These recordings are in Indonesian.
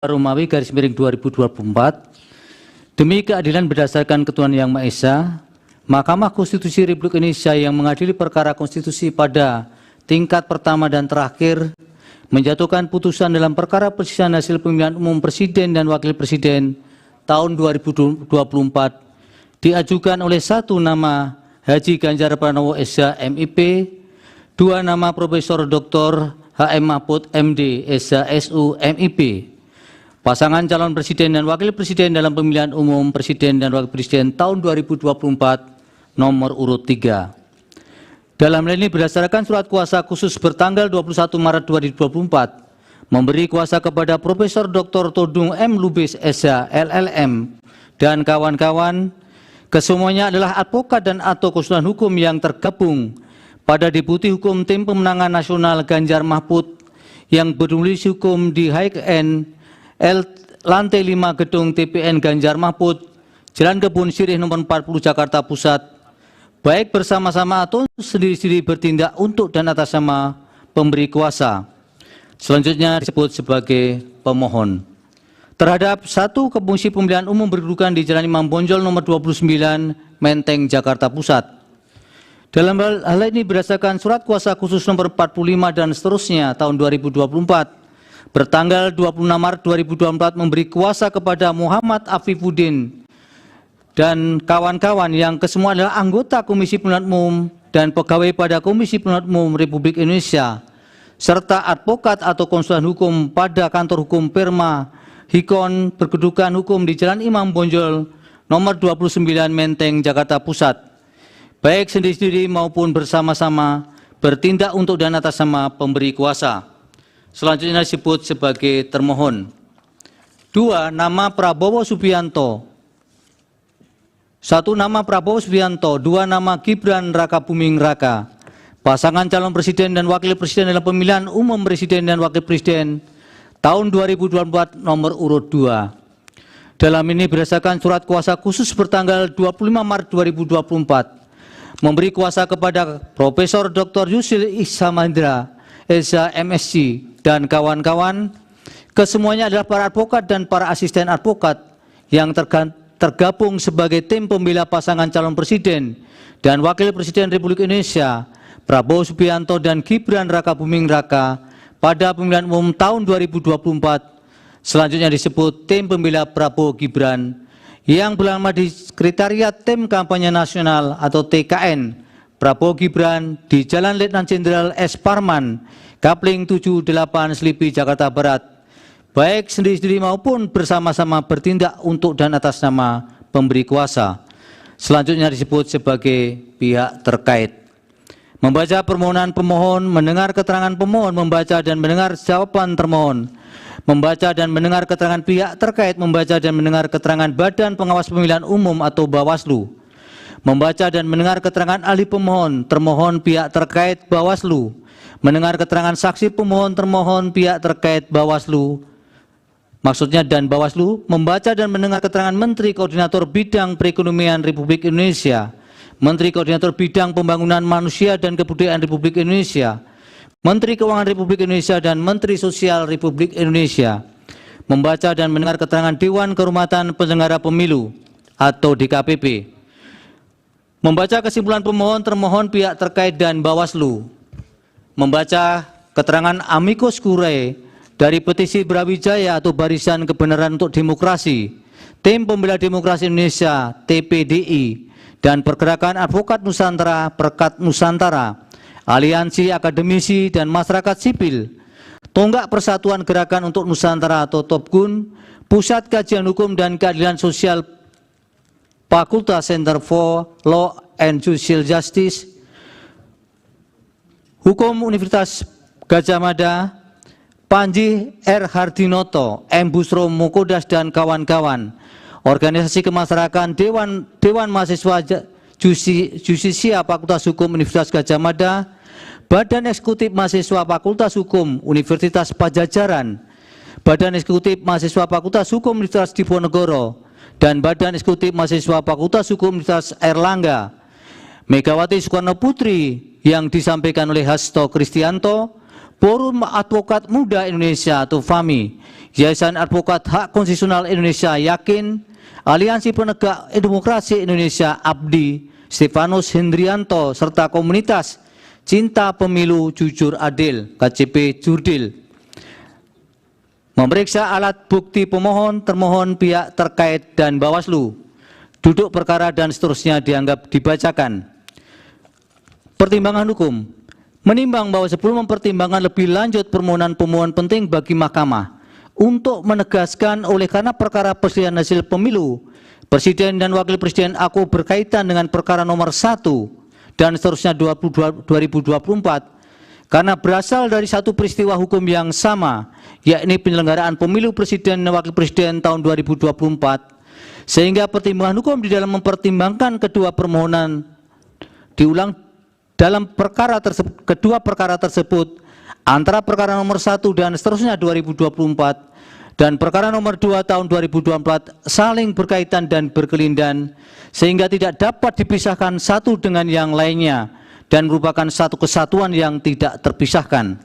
Romawi _2024 demi keadilan berdasarkan ketuhanan yang Maha Esa, Mahkamah Konstitusi Republik Indonesia yang mengadili perkara konstitusi pada tingkat pertama dan terakhir menjatuhkan putusan dalam perkara perselisihan hasil pemilihan umum presiden dan wakil presiden tahun 2024 diajukan oleh 1 nama Haji Ganjar Pranowo SH MIP, 2 nama Profesor Dr. HM Mahfud MD SH SU MIP. Pasangan calon presiden dan wakil presiden dalam pemilihan umum presiden dan wakil presiden tahun 2024 nomor urut 3. Dalam hal ini berdasarkan surat kuasa khusus bertanggal 21 Maret 2024 memberi kuasa kepada Profesor Dr. Todung M. Lubis SH LLM dan kawan-kawan, kesemuanya adalah advokat dan atau konsultan hukum yang tergabung pada Deputi Hukum Tim Pemenangan Nasional Ganjar Mahfud yang bernulis hukum di HKN lantai 5 gedung TPN Ganjar Mahfud, Jalan Kebun Sirih nomor 40 Jakarta Pusat, baik bersama-sama atau sendiri-sendiri bertindak untuk dan atas nama pemberi kuasa. Selanjutnya disebut sebagai pemohon. Terhadap 1 Komisi Pemilihan Umum berkedudukan di Jalan Imam Bonjol nomor 29 Menteng Jakarta Pusat. Dalam hal ini berdasarkan surat kuasa khusus nomor 45 dan seterusnya tahun 2024 bertanggal 26 Maret 2024 memberi kuasa kepada Muhammad Afifuddin dan kawan-kawan yang kesemua adalah anggota Komisi Pemilihan Umum dan pegawai pada Komisi Pemilihan Umum Republik Indonesia serta advokat atau konsultan hukum pada kantor hukum Perma Hikon berkedudukan hukum di Jalan Imam Bonjol nomor 29 Menteng Jakarta Pusat, baik sendiri-sendiri maupun bersama-sama bertindak untuk dan atas nama pemberi kuasa. Selanjutnya disebut sebagai termohon. 2. Nama Prabowo Subianto. 1 nama Prabowo Subianto, 2 nama Gibran Rakabuming Raka. Pasangan calon presiden dan wakil presiden dalam pemilihan umum presiden dan wakil presiden tahun 2024 nomor urut 2. Dalam ini berdasarkan surat kuasa khusus bertanggal 25 Maret 2024 memberi kuasa kepada Profesor Dr. Yusril Ihsamadra SH MSc dan kawan-kawan, kesemuanya adalah para advokat dan para asisten advokat yang tergabung sebagai tim pembela pasangan calon presiden dan wakil presiden Republik Indonesia Prabowo Subianto dan Gibran Rakabuming Raka pada pemilihan umum tahun 2024. Selanjutnya disebut tim pembela Prabowo Gibran yang berlama di Sekretariat Tim Kampanye Nasional atau TKN Prabowo Gibran di Jalan Letnan Jenderal S. Parman, Kapling 78 Selipi, Jakarta Barat, baik sendiri-sendiri maupun bersama-sama bertindak untuk dan atas nama pemberi kuasa. Selanjutnya disebut sebagai pihak terkait. Membaca permohonan pemohon, mendengar keterangan pemohon, membaca dan mendengar jawaban termohon, membaca dan mendengar keterangan pihak terkait, membaca dan mendengar keterangan Badan Pengawas Pemilihan Umum atau Bawaslu, membaca dan mendengar keterangan ahli pemohon, termohon pihak terkait Bawaslu, mendengar keterangan saksi pemohon, termohon pihak terkait Bawaslu, maksudnya dan Bawaslu, membaca dan mendengar keterangan Menteri Koordinator Bidang Perekonomian Republik Indonesia, Menteri Koordinator Bidang Pembangunan Manusia dan Kebudayaan Republik Indonesia, Menteri Keuangan Republik Indonesia dan Menteri Sosial Republik Indonesia, membaca dan mendengar keterangan Dewan Kehormatan Penyelenggara Pemilu atau DKPP, membaca kesimpulan pemohon, termohon pihak terkait dan Bawaslu, membaca keterangan amicus curiae dari petisi Brawijaya atau Barisan Kebenaran untuk Demokrasi, Tim Pembela Demokrasi Indonesia TPDI, dan Pergerakan Advokat Nusantara Perkat Nusantara, Aliansi Akademisi dan Masyarakat Sipil, Tonggak Persatuan Gerakan untuk Nusantara atau TOPGUN, Pusat Kajian Hukum dan Keadilan Sosial Fakultas Center for Law and Social Justice, Hukum Universitas Gadjah Mada, Panji R. Hardinoto, M. Busro Mukodas dan kawan-kawan, organisasi kemasyarakatan Dewan Mahasiswa Jusisia Fakultas Hukum Universitas Gadjah Mada, Badan Eksekutif Mahasiswa Fakultas Hukum Universitas Pajajaran, Badan Eksekutif Mahasiswa Fakultas Hukum Universitas Diponegoro, dan Badan Eksekutif Mahasiswa Fakultas Hukum Universitas Airlangga, Megawati Soekarno Putri yang disampaikan oleh Hasto Kristianto, Forum Advokat Muda Indonesia atau FAMI Yayasan Advokat Hak Konstitusional Indonesia yakin, Aliansi Penegak Demokrasi Indonesia APDI, Stefanus Hendrianto, serta komunitas Cinta Pemilu Jujur Adil KCP Jurdil memeriksa alat bukti pemohon, termohon, pihak terkait, dan Bawaslu. Duduk perkara dan seterusnya dianggap dibacakan. Pertimbangan hukum menimbang bahwa sebelum mempertimbangkan lebih lanjut permohonan pemohon penting bagi Mahkamah untuk menegaskan oleh karena perkara perselisihan hasil pemilu Presiden dan Wakil Presiden aku berkaitan dengan perkara nomor 1 dan seterusnya 2024 karena berasal dari satu peristiwa hukum yang sama, yakni penyelenggaraan pemilu Presiden dan Wakil Presiden tahun 2024, sehingga pertimbangan hukum di dalam mempertimbangkan kedua permohonan diulang dalam kedua perkara tersebut antara perkara nomor 1 dan seterusnya 2024 dan perkara nomor 2 tahun 2024 saling berkaitan dan berkelindan sehingga tidak dapat dipisahkan satu dengan yang lainnya dan merupakan satu kesatuan yang tidak terpisahkan.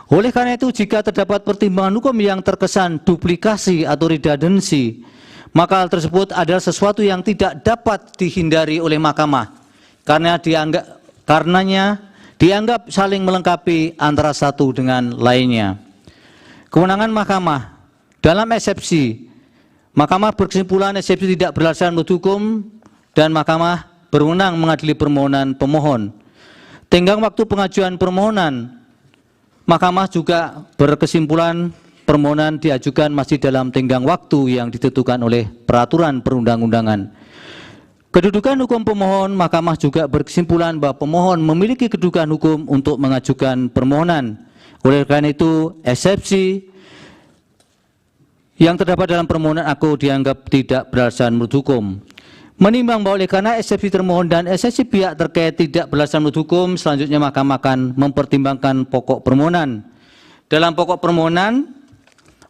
Oleh karena itu, jika terdapat pertimbangan hukum yang terkesan duplikasi atau redundancy, maka hal tersebut adalah sesuatu yang tidak dapat dihindari oleh Mahkamah karenanya dianggap saling melengkapi antara satu dengan lainnya. Kewenangan Mahkamah dalam eksepsi, Mahkamah berkesimpulan eksepsi tidak beralasan menurut hukum dan Mahkamah berwenang mengadili permohonan pemohon. Tenggang waktu pengajuan permohonan, Mahkamah juga berkesimpulan permohonan diajukan masih dalam tenggang waktu yang ditentukan oleh peraturan perundang-undangan. Kedudukan hukum pemohon, Mahkamah juga berkesimpulan bahwa pemohon memiliki kedudukan hukum untuk mengajukan permohonan. Oleh karena itu, eksepsi yang terdapat dalam permohonan aku dianggap tidak beralasan menurut hukum. Menimbang bahwa oleh karena eksepsi termohon dan eksepsi pihak terkait tidak beralasan menurut hukum, selanjutnya Mahkamah akan mempertimbangkan pokok permohonan. Dalam pokok permohonan,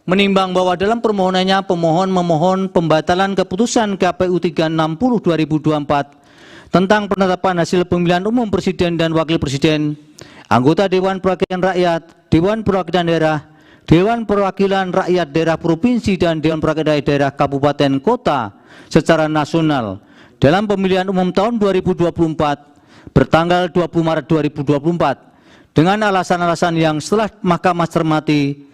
menimbang bahwa dalam permohonannya pemohon memohon pembatalan keputusan KPU 360/2024 tentang penetapan hasil pemilihan umum Presiden dan Wakil Presiden, anggota Dewan Perwakilan Rakyat, Dewan Perwakilan Daerah, Dewan Perwakilan Rakyat Daerah Provinsi dan Dewan Perwakilan Daerah Kabupaten Kota secara nasional dalam pemilihan umum tahun 2024 bertanggal 20 Maret 2024 dengan alasan-alasan yang setelah Mahkamah cermati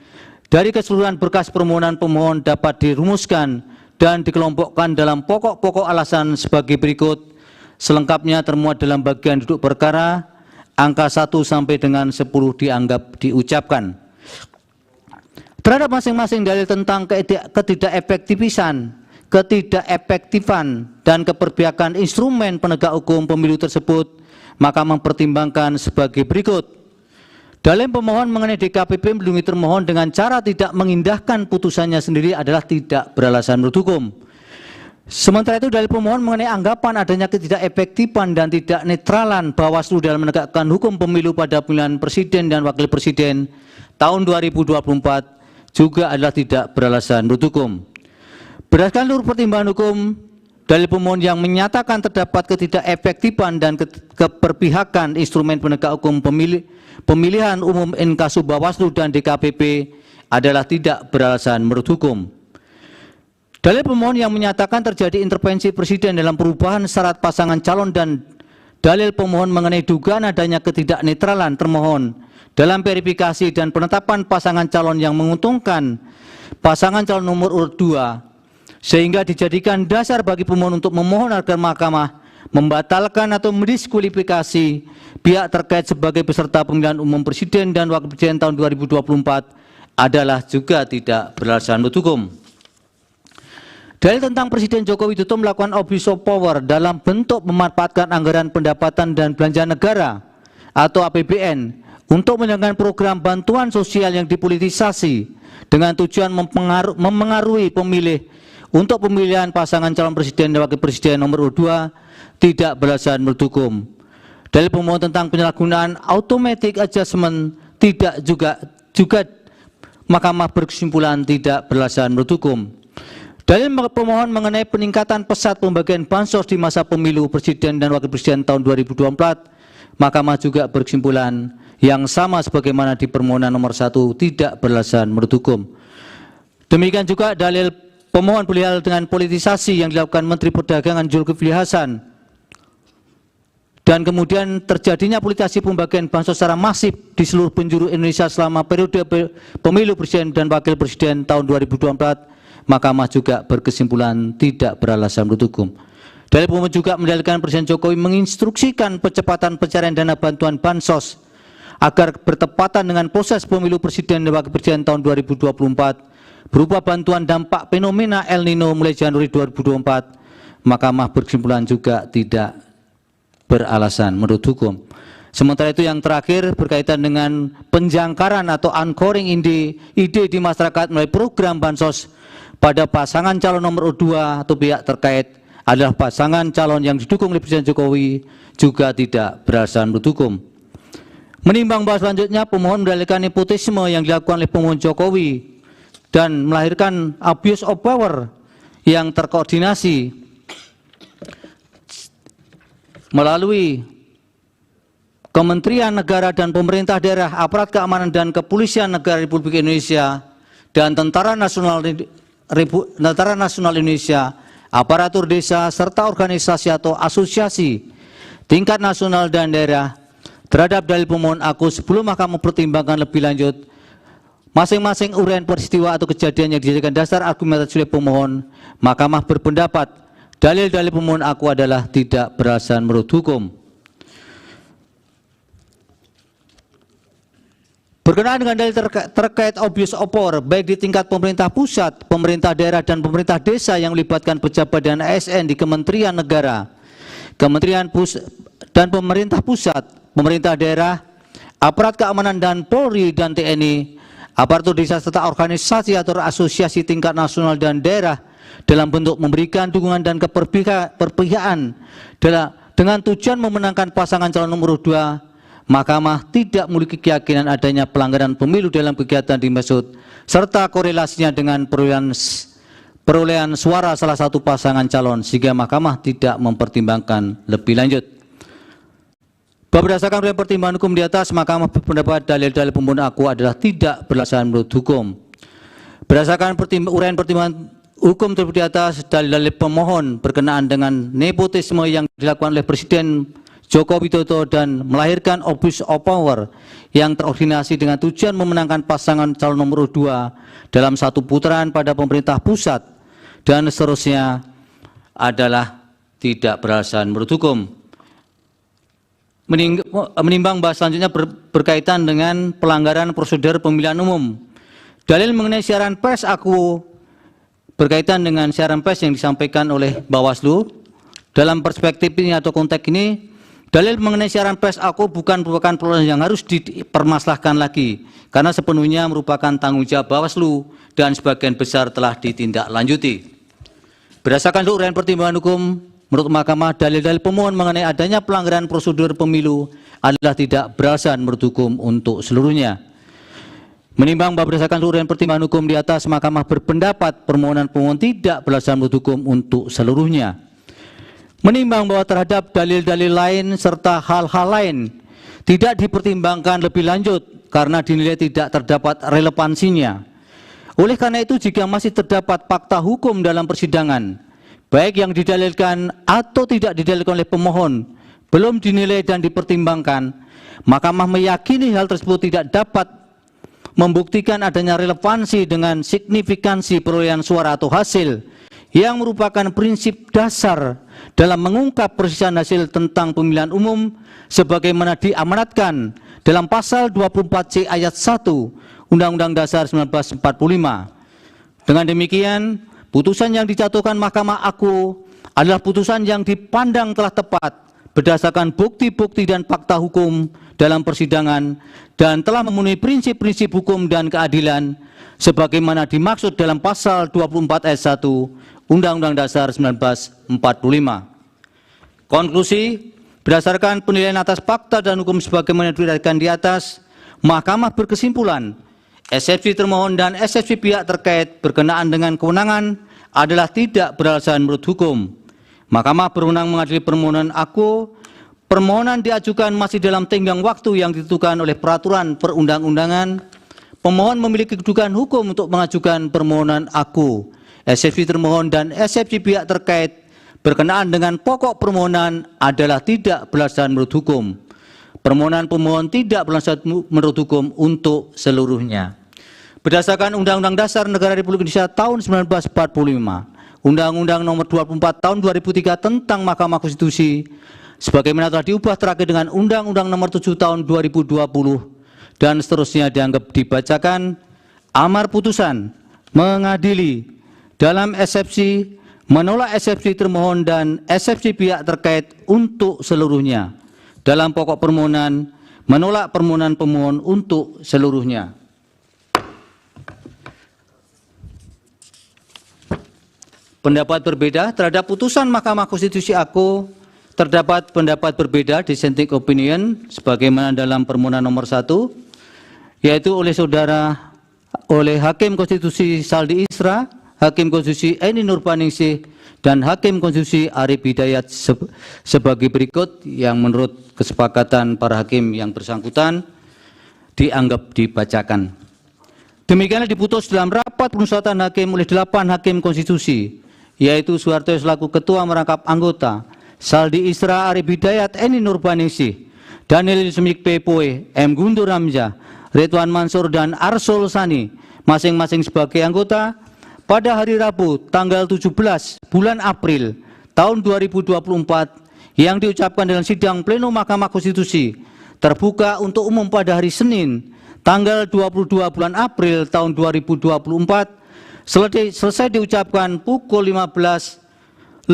dari keseluruhan berkas permohonan pemohon dapat dirumuskan dan dikelompokkan dalam pokok-pokok alasan sebagai berikut, selengkapnya termuat dalam bagian duduk perkara, angka 1 sampai dengan 10 dianggap diucapkan. Terhadap masing-masing dalil tentang ketidakefektifan dan keberpihakan instrumen penegak hukum pemilu tersebut, maka mempertimbangkan sebagai berikut. Dalil pemohon mengenai DKPP melindungi termohon dengan cara tidak mengindahkan putusannya sendiri adalah tidak beralasan menurut hukum. Sementara itu, dalil pemohon mengenai anggapan adanya ketidakefektifan dan tidak netralan Bawaslu dalam menegakkan hukum pemilu pada pemilihan Presiden dan Wakil Presiden tahun 2024 juga adalah tidak beralasan menurut hukum. Berdasarkan seluruh pertimbangan hukum, dalil pemohon yang menyatakan terdapat ketidakefektifan dan keberpihakan instrumen penegak hukum pemilihan umum inkasu Bawaslu dan DKPP adalah tidak beralasan menurut hukum. Dalil pemohon yang menyatakan terjadi intervensi Presiden dalam perubahan syarat pasangan calon dan dalil pemohon mengenai dugaan adanya ketidaknetralan termohon dalam verifikasi dan penetapan pasangan calon yang menguntungkan pasangan calon nomor urut 2 sehingga dijadikan dasar bagi pemohon untuk memohon agar Mahkamah membatalkan atau mendiskualifikasi pihak terkait sebagai peserta pemilihan umum Presiden dan Wakil Presiden tahun 2024 adalah juga tidak beralasan menurut hukum. Dalil tentang Presiden Joko Widodo melakukan abuse of power dalam bentuk memanfaatkan anggaran pendapatan dan belanja negara atau APBN untuk menjalankan program bantuan sosial yang dipolitisasi dengan tujuan memengaruhi pemilih untuk pemilihan pasangan calon presiden dan wakil presiden nomor 2 tidak beralasan menurut hukum. Dalil pemohon tentang penyalahgunaan automatic adjustment tidak juga Mahkamah berkesimpulan tidak beralasan menurut hukum. Dalil pemohon mengenai peningkatan pesat pembagian bansos di masa pemilu presiden dan wakil presiden tahun 2024, Mahkamah juga berkesimpulan yang sama sebagaimana di permohonan nomor 1 tidak beralasan menurut hukum. Demikian juga dalil pemohon perihal dengan politisasi yang dilakukan Menteri Perdagangan Zulkifli Hasan dan kemudian terjadinya politisasi pembagian bansos secara masif di seluruh penjuru Indonesia selama periode pemilu presiden dan wakil presiden tahun 2024, Mahkamah juga berkesimpulan tidak beralasan menurut hukum. Dalil pemohon juga mendalilkan Presiden Jokowi menginstruksikan percepatan pencarian dana bantuan bansos agar bertepatan dengan proses pemilu presiden dan wakil presiden tahun 2024 berupa bantuan dampak fenomena El Nino mulai Januari 2024. Mahkamah berkesimpulan juga tidak beralasan menurut hukum. Sementara itu yang terakhir berkaitan dengan penjangkaran atau anchoring ide di masyarakat melalui program bansos pada pasangan calon nomor 2 atau pihak terkait adalah pasangan calon yang didukung oleh Presiden Jokowi juga tidak beralasan menurut hukum. Menimbang bahwa selanjutnya pemohon mendalilkan nepotisme yang dilakukan oleh pemohon Jokowi dan melahirkan abuse of power yang terkoordinasi melalui Kementerian Negara dan pemerintah daerah, aparat keamanan dan kepolisian negara Republik Indonesia dan Tentara Nasional Indonesia, aparatur desa serta organisasi atau asosiasi tingkat nasional dan daerah terhadap dalil pemohon aku sebelum Mahkamah pertimbangkan lebih lanjut masing-masing uraian peristiwa atau kejadian yang dijadikan dasar argumentasi oleh pemohon. Mahkamah berpendapat dalil-dalil pemohon aku adalah tidak beralasan menurut hukum. Berkenaan dengan dalil terkait abuse of power, baik di tingkat pemerintah pusat, pemerintah daerah, dan pemerintah desa yang melibatkan pejabat dan ASN di Kementerian Negara, dan pemerintah pusat, pemerintah daerah, aparat keamanan dan Polri dan TNI, aparatur desa serta organisasi atau asosiasi tingkat nasional dan daerah dalam bentuk memberikan dukungan dan keperpihakan dengan tujuan memenangkan pasangan calon nomor 2, Mahkamah tidak memiliki keyakinan adanya pelanggaran pemilu dalam kegiatan dimaksud serta korelasinya dengan perolehan suara salah satu pasangan calon, sehingga Mahkamah tidak mempertimbangkan lebih lanjut. Berdasarkan uraian pertimbangan hukum di atas, Mahkamah berpendapat dalil-dalil pemohon aku adalah tidak beralasan menurut hukum. Berdasarkan uraian pertimbangan hukum tersebut di atas, dalil-dalil pemohon berkenaan dengan nepotisme yang dilakukan oleh Presiden Joko Widodo dan melahirkan abuse of power yang terkoordinasi dengan tujuan memenangkan pasangan calon nomor 2 dalam satu putaran pada pemerintah pusat dan seterusnya adalah tidak beralasan menurut hukum. Menimbang bahas selanjutnya berkaitan dengan pelanggaran prosedur pemilihan umum. Dalil mengenai siaran pers aku berkaitan dengan siaran pers yang disampaikan oleh Bawaslu. Dalam perspektif ini atau konteks ini, dalil mengenai siaran pers aku bukan merupakan persoalan yang harus dipermasalahkan lagi, karena sepenuhnya merupakan tanggung jawab Bawaslu dan sebagian besar telah ditindaklanjuti. Berdasarkan uraian pertimbangan hukum, menurut Mahkamah, dalil-dalil pemohon mengenai adanya pelanggaran prosedur pemilu adalah tidak beralasan menurut hukum untuk seluruhnya. Menimbang bahwa berdasarkan uraian pertimbangan hukum di atas, Mahkamah berpendapat permohonan pemohon tidak beralasan menurut hukum untuk seluruhnya. Menimbang bahwa terhadap dalil-dalil lain serta hal-hal lain tidak dipertimbangkan lebih lanjut karena dinilai tidak terdapat relevansinya. Oleh karena itu, jika masih terdapat fakta hukum dalam persidangan, baik yang didalilkan atau tidak didalilkan oleh pemohon, belum dinilai dan dipertimbangkan, Mahkamah meyakini hal tersebut tidak dapat membuktikan adanya relevansi dengan signifikansi perolehan suara atau hasil yang merupakan prinsip dasar dalam mengungkap perselisihan hasil tentang pemilihan umum sebagaimana diamanatkan dalam pasal 24C ayat 1 Undang-Undang Dasar 1945. Dengan demikian, putusan yang dijatuhkan Mahkamah aku adalah putusan yang dipandang telah tepat berdasarkan bukti-bukti dan fakta hukum dalam persidangan dan telah memenuhi prinsip-prinsip hukum dan keadilan sebagaimana dimaksud dalam pasal 24 ayat 1 Undang-Undang Dasar 1945. Konklusi, berdasarkan penilaian atas fakta dan hukum sebagaimana diuraikan di atas, Mahkamah berkesimpulan eksepsi termohon dan eksepsi pihak terkait berkenaan dengan kewenangan adalah tidak beralasan menurut hukum. Mahkamah berwenang mengadili permohonan aku. Permohonan diajukan masih dalam tenggang waktu yang ditentukan oleh peraturan perundang-undangan. pemohon memiliki kedudukan hukum untuk mengajukan permohonan aku, eksepsi termohon dan eksepsi pihak terkait berkenaan dengan pokok permohonan adalah tidak beralasan menurut hukum. Permohonan pemohon tidak beralasan menurut hukum untuk seluruhnya. Berdasarkan Undang-Undang Dasar Negara Republik Indonesia tahun 1945, Undang-Undang Nomor 24 tahun 2003 tentang Mahkamah Konstitusi, sebagaimana telah diubah terakhir dengan Undang-Undang Nomor 7 tahun 2020 dan seterusnya dianggap dibacakan, amar putusan mengadili dalam eksepsi, menolak eksepsi termohon dan eksepsi pihak terkait untuk seluruhnya. Dalam pokok permohonan, menolak permohonan pemohon untuk seluruhnya. Pendapat berbeda terhadap putusan Mahkamah Konstitusi aku, terdapat pendapat berbeda dissenting opinion sebagaimana dalam permohonan nomor 1, yaitu oleh Hakim Konstitusi Saldi Isra, Hakim Konstitusi Eni Nurbaningsih, dan Hakim Konstitusi Arif Hidayat sebagai berikut yang menurut kesepakatan para hakim yang bersangkutan dianggap dibacakan. Demikianlah diputus dalam rapat permusyawaratan hakim oleh 8 hakim konstitusi, yaitu Soeharto selaku ketua merangkap anggota, Saldi Isra, Arif Hidayat, Eni Nurbaningsih, Daniel Yusmik Pepoe, M. Guntur Hamzah, Ridwan Mansur, dan Arsul Sani, masing-masing sebagai anggota, pada hari Rabu tanggal 17 bulan April tahun 2024 yang diucapkan dalam sidang pleno Mahkamah Konstitusi terbuka untuk umum pada hari Senin tanggal 22 bulan April tahun 2024 selesai diucapkan pukul 15:11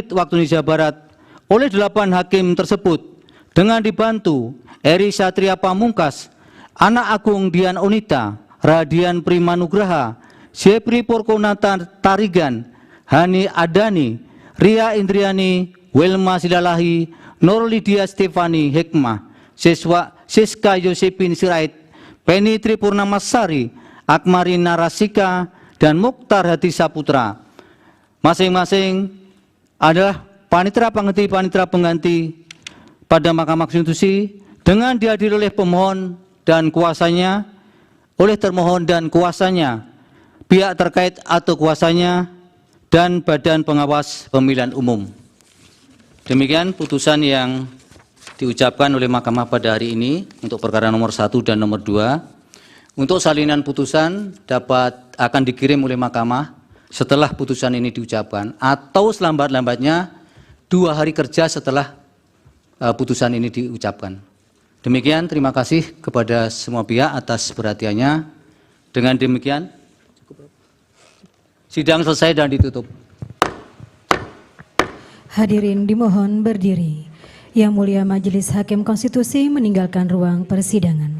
waktu Indonesia Barat oleh 8 hakim tersebut dengan dibantu Eri Satria Pamungkas, Anak Agung Dian Onita, Radian Primanugraha, Sepri Porkonata Tarigan, Hani Adani, Ria Indriani, Wilma Silalahi, Nur Lydia Stefani Hikmah, Siska Yosepin Sirait, Penny Tripurnamasari, Akmari Narasika, dan Mukhtar Hadi Saputra. Masing-masing adalah panitera pengganti pada Mahkamah Konstitusi dengan dihadiri oleh pemohon dan kuasanya, oleh termohon dan kuasanya, pihak terkait atau kuasanya, dan Badan Pengawas Pemilihan Umum. Demikian putusan yang diucapkan oleh Mahkamah pada hari ini untuk perkara nomor 1 dan nomor 2. Untuk salinan putusan akan dikirim oleh Mahkamah setelah putusan ini diucapkan atau selambat-lambatnya 2 hari kerja setelah putusan ini diucapkan. Demikian, terima kasih kepada semua pihak atas perhatiannya. Dengan demikian, sidang selesai dan ditutup. Hadirin dimohon berdiri. Yang Mulia Majelis Hakim Konstitusi meninggalkan ruang persidangan.